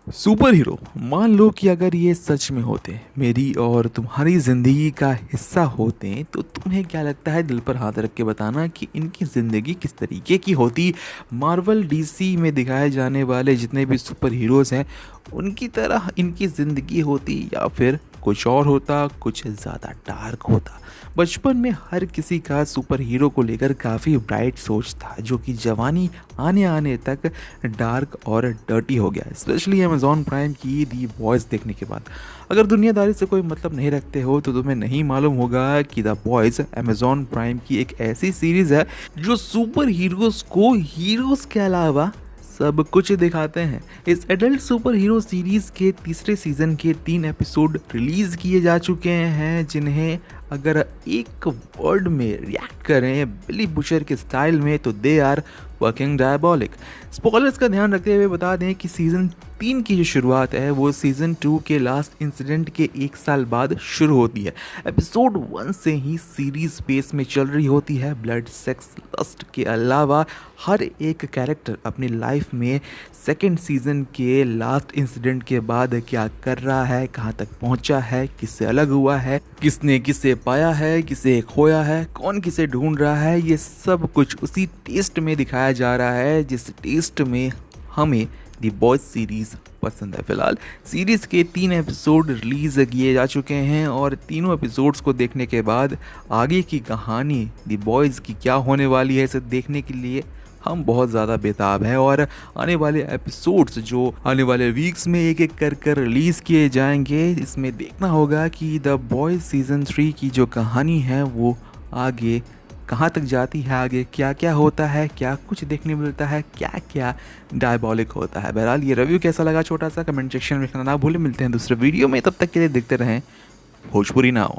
Super hero मान लो कि अगर ये सच में होते, मेरी और तुम्हारी ज़िंदगी का हिस्सा होते, तो तुम्हें क्या लगता है? दिल पर हाथ रख के बताना कि इनकी ज़िंदगी किस तरीके की होती। मार्वल डीसी में दिखाए जाने वाले जितने भी सुपर हीरोज़ हैं, उनकी तरह इनकी ज़िंदगी होती या फिर कुछ और होता, कुछ ज़्यादा डार्क होता। बचपन में हर किसी का सुपर हीरो को लेकर काफ़ी ब्राइट सोच था, जो कि जवानी आने आने तक डार्क और डर्टी हो गया, स्पेशली अमेजॉन प्राइम की दी बॉयज़ देखने के बाद। अगर दुनियादारी से कोई मतलब नहीं रखते हो तो तुम्हें नहीं मालूम होगा कि द बॉयज़ अमेजॉन प्राइम की एक ऐसी सीरीज़ है जो सुपर हीरोज़ को हीरोज़ के अलावा सब कुछ दिखाते हैं। इस एडल्ट सुपर हीरो सीरीज के तीसरे सीजन के 3 एपिसोड रिलीज किए जा चुके हैं, जिन्हें अगर एक वर्ड में रिएक्ट करें बिली बुशर के स्टाइल में तो they are working diabolic. Spoilers का ध्यान रखते हुए बता दें कि सीजन 3 की जो शुरुआत है वो सीजन 2 के लास्ट इंसिडेंट के 1 साल बाद शुरू होती है। एपिसोड 1 से ही सीरीज स्पेस में चल रही होती है। ब्लड, सेक्स, लस्ट के अलावा हर एक कैरेक्टर अपनी लाइफ में सेकेंड सीजन के लास्ट इंसिडेंट के बाद क्या कर रहा है, कहाँ तक पहुँचा है, किससे अलग हुआ है, किसने किसे पाया है, किसे खोया है, कौन किसे ढूंढ रहा है, ये सब कुछ उसी टेस्ट में दिखाया जा रहा है जिस टेस्ट में हमें दी बॉयज सीरीज़ पसंद है। फिलहाल सीरीज़ के 3 एपिसोड रिलीज़ किए जा चुके हैं और तीनों एपिसोड्स को देखने के बाद आगे की कहानी दी बॉयज़ की क्या होने वाली है, इसे देखने के लिए हम बहुत ज़्यादा बेताब हैं। और आने वाले एपिसोड्स जो आने वाले वीक्स में एक एक कर रिलीज़ किए जाएंगे, इसमें देखना होगा कि द बॉयज़ सीज़न 3 की जो कहानी है वो आगे कहाँ तक जाती है, आगे क्या क्या होता है, क्या कुछ देखने मिलता है, क्या क्या डायबॉलिक होता है। बहरहाल ये रिव्यू कैसा लगा छोटा सा कमेंट सेक्शन में लिखना ना भूलें। मिलते हैं दूसरे वीडियो में, तब तक के लिए देखते रहें भोजपुरी नाउ।